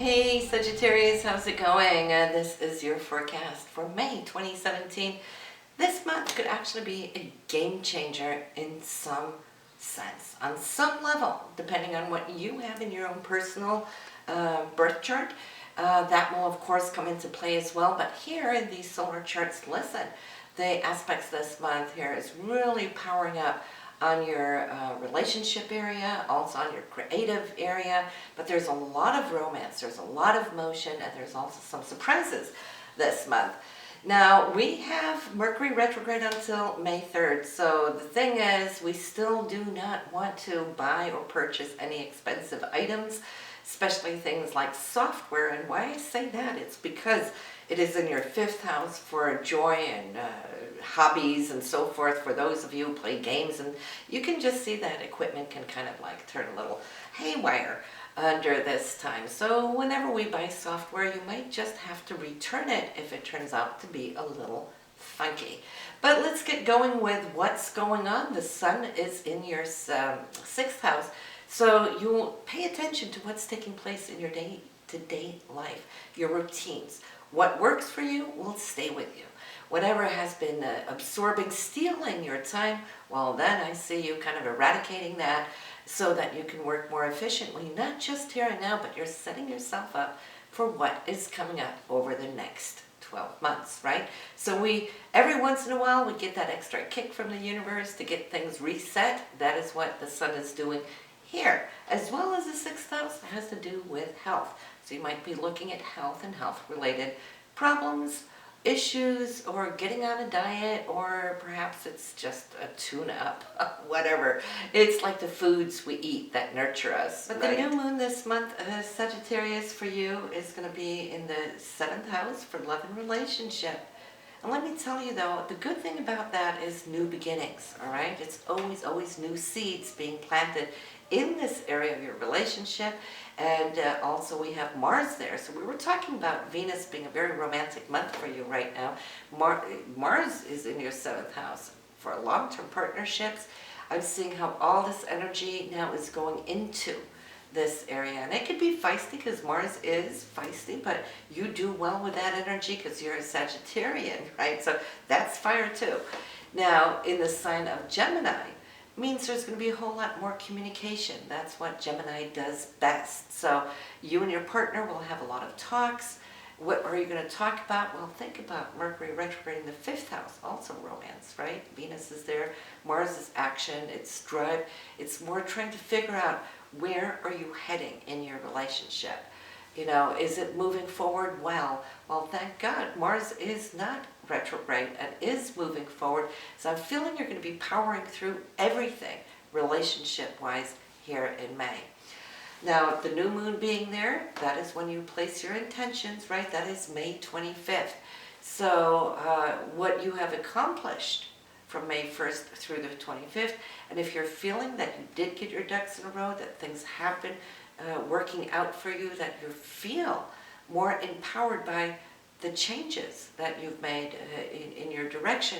Hey Sagittarius, how's it going? This is your forecast for May 2017. This month could actually be a game changer in some sense, on some level, depending on what you have in your own personal birth chart. That will of course come into play as well, but here in these solar charts, listen, the aspects this month here is really powering up on your relationship area, also on your creative area, but there's a lot of romance, there's a lot of motion, and there's also some surprises this month. Now, we have Mercury retrograde until May 3rd, so the thing is, we still do not want to buy or purchase any expensive items, especially things like software. And why I say that, it's because it is in your 5th house for joy and hobbies and so forth for those of you who play games, and you can just see that equipment can kind of like turn a little haywire under this time. So whenever we buy software, you might just have to return it if it turns out to be a little funky. But let's get going with what's going on. The sun is in your 6th house, so you'll pay attention to what's taking place in your day-to-day life, your routines. What works for you will stay with you. Whatever has been absorbing, stealing your time, well, then I see you kind of eradicating that so that you can work more efficiently, not just here and now, but you're setting yourself up for what is coming up over the next 12 months, right? So every once in a while, we get that extra kick from the universe to get things reset. That is what the sun is doing here, as well as the 6th house has to do with health. So you might be looking at health and health-related problems, issues, or getting on a diet, or perhaps it's just a tune-up, whatever. It's like the foods we eat that nurture us. But right? The new moon this month, Sagittarius, for you is going to be in the 7th house for love and relationship. And let me tell you though, the good thing about that is new beginnings, all right? It's always new seeds being planted in this area of your relationship. And also we have Mars there. So we were talking about Venus being a very romantic month for you right now. Mars is in your 7th house for long-term partnerships. I'm seeing how all this energy now is going into this area, and it could be feisty because Mars is feisty, but you do well with that energy because you're a Sagittarian, right? So that's fire too. Now, in the sign of Gemini, means there's going to be a whole lot more communication. That's what Gemini does best. So you and your partner will have a lot of talks. What are you going to talk about? Well, think about Mercury retrograde in the 5th house, also romance, right? Venus is there, Mars is action, it's drive. It's more trying to figure out, where are you heading in your relationship? You know, is it moving forward well? Well, thank God, Mars is not retrograde and is moving forward. So I'm feeling you're going to be powering through everything relationship-wise here in May. Now, the new moon being there, that is when you place your intentions, right? That is May 25th. So what you have accomplished from May 1st through the 25th, and if you're feeling that you did get your ducks in a row, that things have been working out for you, that you feel more empowered by the changes that you've made in your direction,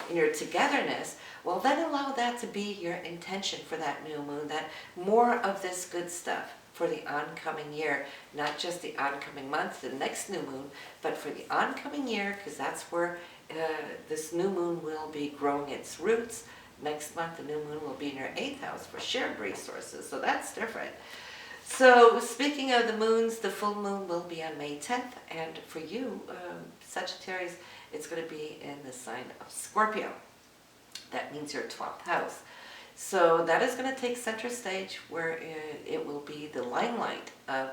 in your togetherness, well, then allow that to be your intention for that new moon, that more of this good stuff for the oncoming year, not just the oncoming month, the next new moon, but for the oncoming year, because that's where this new moon will be growing its roots. Next month, the new moon will be in your 8th house for shared resources, so that's different. So speaking of the moons, the full moon will be on May 10th, and for you, Sagittarius, it's going to be in the sign of Scorpio. That means your 12th house. So that is going to take center stage, where it will be the limelight of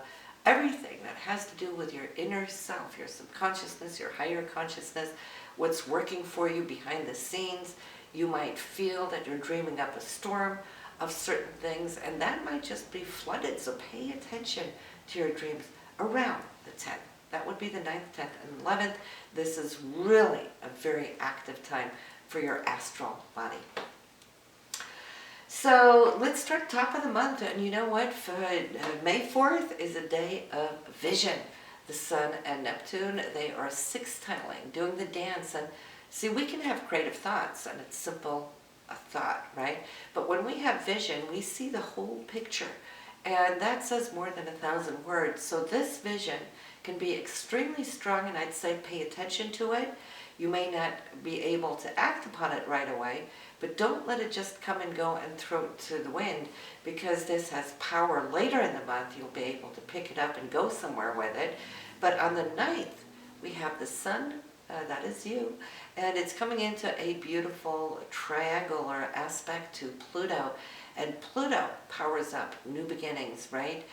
everything that has to do with your inner self, your subconsciousness, your higher consciousness, what's working for you behind the scenes. You might feel that you're dreaming up a storm of certain things, and that might just be flooded. So pay attention to your dreams around the 10th. That would be the 9th, 10th, and 11th. This is really a very active time for your astral body. So let's start top of the month, and you know what? May 4th is a day of vision. The Sun and Neptune, they are sextiling, doing the dance, and see, we can have creative thoughts, and it's simple a thought, right? But when we have vision, we see the whole picture. And that says more than 1,000 words. So this vision can be extremely strong, and I'd say pay attention to it. You may not be able to act upon it right away, but don't let it just come and go and throw it to the wind, because this has power later in the month. You'll be able to pick it up and go somewhere with it. But on the 9th, we have the sun, that is you, and it's coming into a beautiful triangular aspect to Pluto. And Pluto powers up new beginnings, right?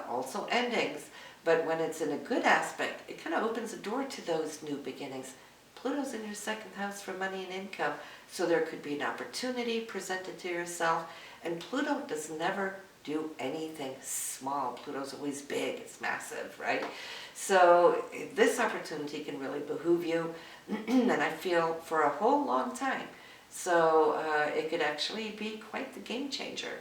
Also endings. But when it's in a good aspect, it kind of opens the door to those new beginnings. Pluto's in your 2nd house for money and income, so there could be an opportunity presented to yourself. And Pluto does never do anything small. Pluto's always big, it's massive, right? So this opportunity can really behoove you, and I feel for a whole long time. So it could actually be quite the game changer.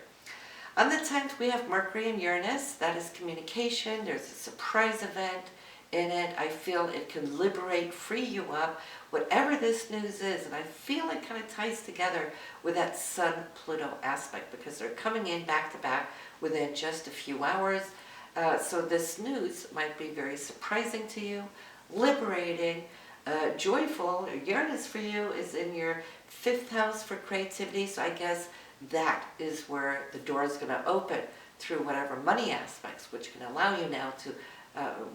On the 10th, we have Mercury and Uranus. That is communication. There's a surprise event in it. I feel it can liberate, free you up, whatever this news is. And I feel it kind of ties together with that Sun-Pluto aspect, because they're coming in back to back within just a few hours. So this news might be very surprising to you, liberating, joyful. Uranus for you is in your 5th house for creativity, so I guess that is where the door is going to open through whatever money aspects, which can allow you now to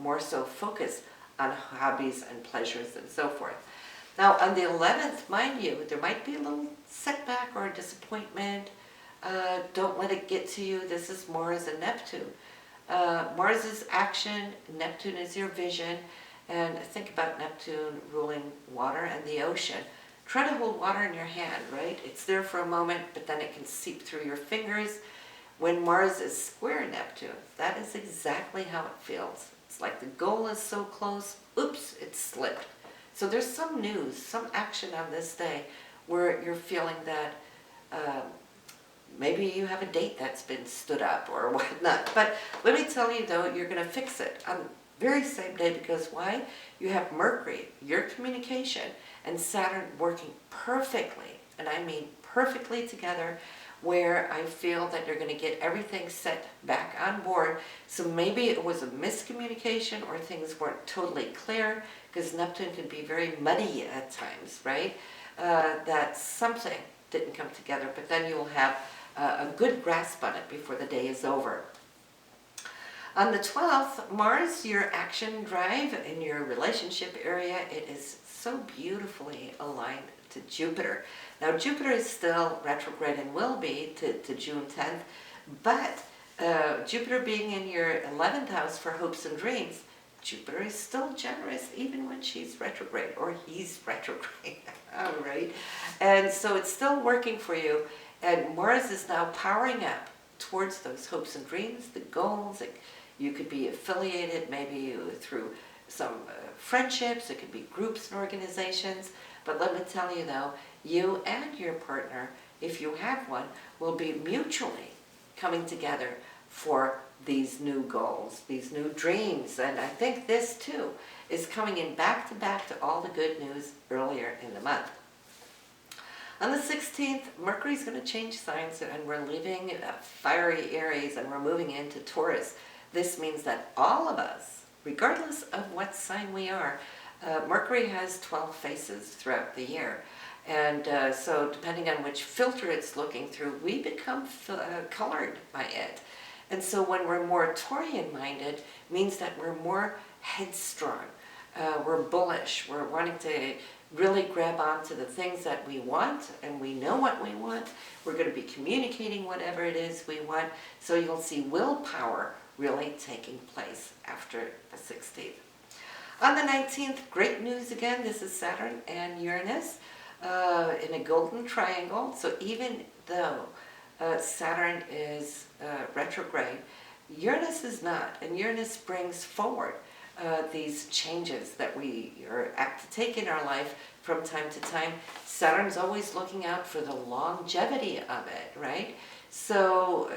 more so focus on hobbies and pleasures and so forth. Now on the 11th, mind you, there might be a little setback or a disappointment. Don't let it get to you. This is Mars and Neptune. Mars is action, Neptune is your vision, and think about Neptune ruling water and the ocean. Try to hold water in your hand, right? It's there for a moment, but then it can seep through your fingers. When Mars is square Neptune, that is exactly how it feels. It's like the goal is so close, oops, it slipped. So there's some news, some action on this day where you're feeling that maybe you have a date that's been stood up or whatnot. But let me tell you though, you're going to fix it on the very same day, because why? You have Mercury, your communication, and Saturn working perfectly, and I mean perfectly together, where I feel that you're going to get everything set back on board. So maybe it was a miscommunication or things weren't totally clear, because Neptune can be very muddy at times, right? That something didn't come together, but then you'll have a good grasp on it before the day is over. On the 12th, Mars, your action drive in your relationship area, it is so beautifully aligned to Jupiter. Now Jupiter is still retrograde and will be to June 10th, but Jupiter being in your 11th house for hopes and dreams, Jupiter is still generous even when she's retrograde, or he's retrograde. All right. And so it's still working for you, and Mars is now powering up towards those hopes and dreams, the goals. You could be affiliated maybe through some friendships, it could be groups and organizations, but let me tell you though, you and your partner, if you have one, will be mutually coming together for these new goals, these new dreams. And I think this too is coming in back to all the good news earlier in the month. On the 16th, Mercury's going to change signs, and we're leaving fiery Aries and we're moving into Taurus. This means that all of us, regardless of what sign we are, Mercury has 12 phases throughout the year. And so depending on which filter it's looking through, we become colored by it. And so when we're more Taurian-minded, means that we're more headstrong, we're bullish, we're wanting to really grab onto the things that we want, and we know what we want. We're going to be communicating whatever it is we want. So you'll see willpower really taking place after the 16th. On the 19th, great news again. This is Saturn and Uranus in a golden triangle. So even though Saturn is retrograde, Uranus is not, and Uranus brings forward these changes that we are apt to take in our life from time to time. Saturn's always looking out for the longevity of it, right? So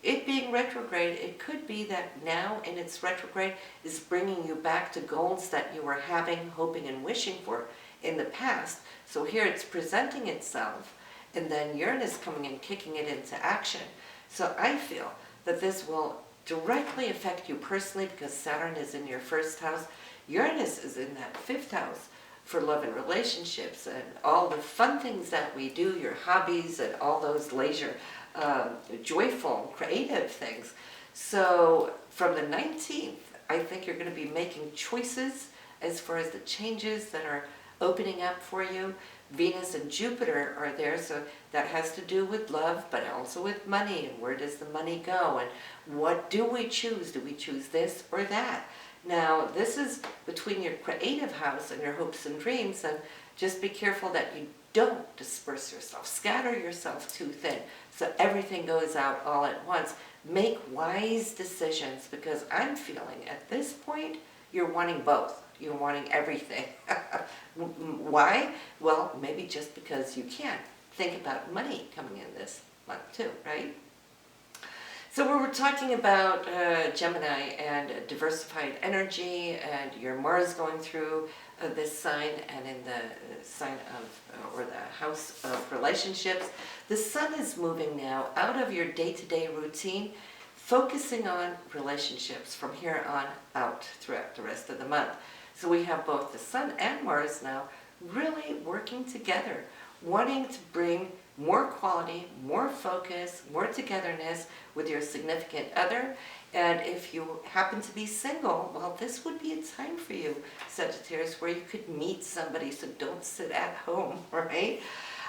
it being retrograde, it could be that now in its retrograde is bringing you back to goals that you were having, hoping, and wishing for in the past. So here it's presenting itself, and then Uranus coming and kicking it into action. So I feel that this will directly affect you personally because Saturn is in your first house. Uranus is in that fifth house for love and relationships and all the fun things that we do, your hobbies and all those leisure, joyful, creative things. So from the 19th, I think you're going to be making choices as far as the changes that are opening up for you. Venus and Jupiter are there, so that has to do with love, but also with money, and where does the money go, and what do we choose? Do we choose this or that? Now, this is between your creative house and your hopes and dreams, and just be careful that you don't disperse yourself, scatter yourself too thin, so everything goes out all at once. Make wise decisions, because I'm feeling at this point, you're wanting both. You're wanting everything. Why? Well, maybe just because you can. Think about money coming in this month too, right? So we were talking about Gemini and diversified energy and your Mars going through this sign and in the sign of, or the house of relationships. The sun is moving now out of your day-to-day routine, focusing on relationships from here on out throughout the rest of the month. So we have both the sun and Mars now really working together, wanting to bring more quality, more focus, more togetherness with your significant other. And if you happen to be single, well, this would be a time for you, Sagittarius, where you could meet somebody, so don't sit at home, right?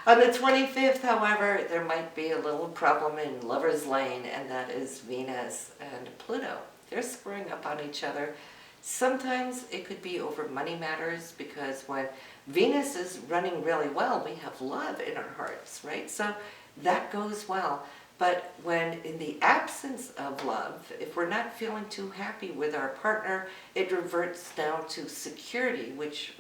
On the 25th, however, there might be a little problem in Lover's Lane, and that is Venus and Pluto. They're squaring up on each other. Sometimes it could be over money matters, because when Venus is running really well, we have love in our hearts, right? So that goes well. But when in the absence of love, if we're not feeling too happy with our partner, it reverts down to security, which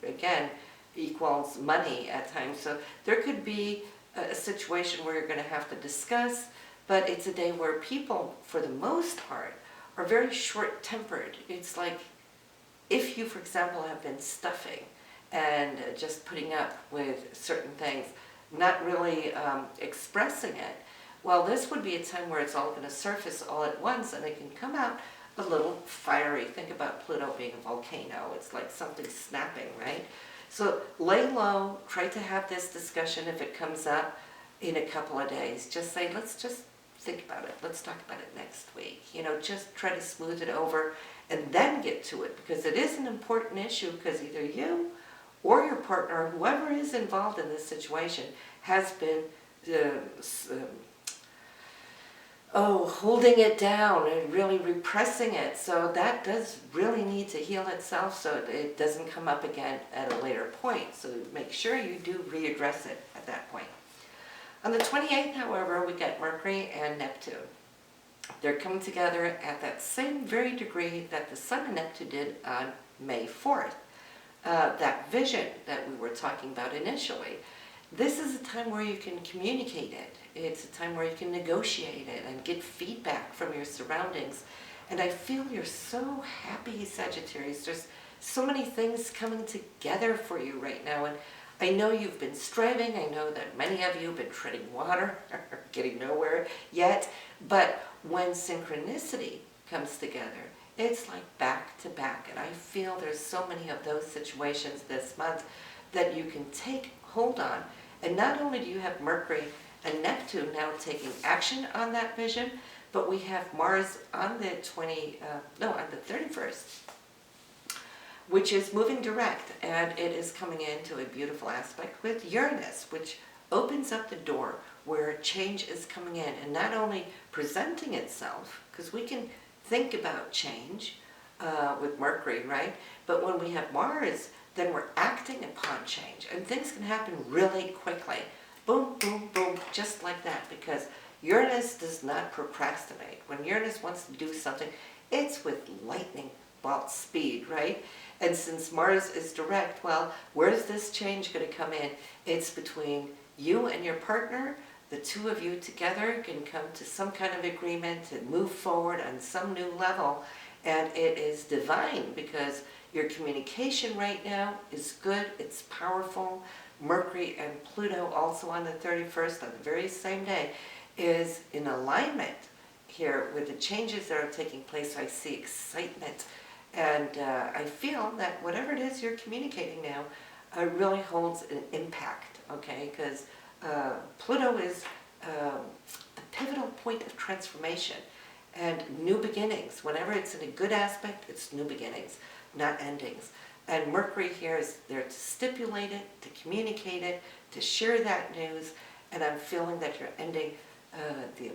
again equals money at times. So there could be a situation where you're going to have to discuss, but it's a day where people, for the most part, are very short-tempered. It's like if you, for example, have been stuffing and just putting up with certain things, not really expressing it, well, this would be a time where it's all going to surface all at once, and it can come out a little fiery. Think about Pluto being a volcano. It's like something snapping, right? So lay low, try to have this discussion if it comes up in a couple of days. Just say, let's just think about it. Let's talk about it next week. You know, just try to smooth it over and then get to it, because it is an important issue, because either you or your partner, whoever is involved in this situation, has been holding it down and really repressing it. So that does really need to heal itself so it doesn't come up again at a later point. So make sure you do readdress it at that point. On the 28th, however, we get Mercury and Neptune. They're coming together at that same very degree that the Sun and Neptune did on May 4th. That vision that we were talking about initially. This is a time where you can communicate it. It's a time where you can negotiate it and get feedback from your surroundings. And I feel you're so happy, Sagittarius. There's so many things coming together for you right now. And I know you've been striving. I know that many of you have been treading water, getting nowhere yet. But when synchronicity comes together, it's like back to back. And I feel there's so many of those situations this month that you can take hold on. And not only do you have Mercury and Neptune now taking action on that vision, but we have Mars on the 31st, which is moving direct, and it is coming into a beautiful aspect with Uranus, which opens up the door where change is coming in, and not only presenting itself, because we can think about change with Mercury, right? But when we have Mars, then we're acting upon change, and things can happen really quickly. Boom, boom, boom, just like that, because Uranus does not procrastinate. When Uranus wants to do something, it's with lightning bolt speed, right? And since Mars is direct, well, where's this change going to come in? It's between you and your partner. The two of you together can come to some kind of agreement and move forward on some new level. And it is divine, because your communication right now is good, it's powerful. Mercury and Pluto also on the 31st, on the very same day, is in alignment here with the changes that are taking place. I see excitement, and I feel that whatever it is you're communicating now really holds an impact, okay? Because Pluto is a pivotal point of transformation and new beginnings. Whenever it's in a good aspect, it's new beginnings, not endings. And Mercury here is there to stipulate it, to communicate it, to share that news. And I'm feeling that you're ending the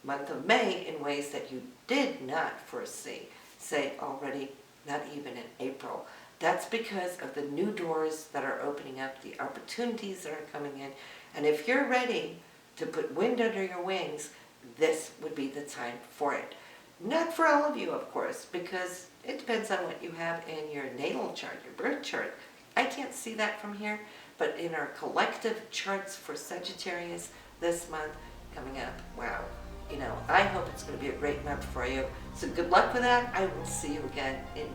month of May in ways that you did not foresee, say already, not even in April. That's because of the new doors that are opening up, the opportunities that are coming in. And if you're ready to put wind under your wings, this would be the time for it. Not for all of you, of course, because it depends on what you have in your natal chart, your birth chart. I can't see that from here, but in our collective charts for Sagittarius this month coming up, wow. I hope it's going to be a great month for you. So good luck with that. I will see you again in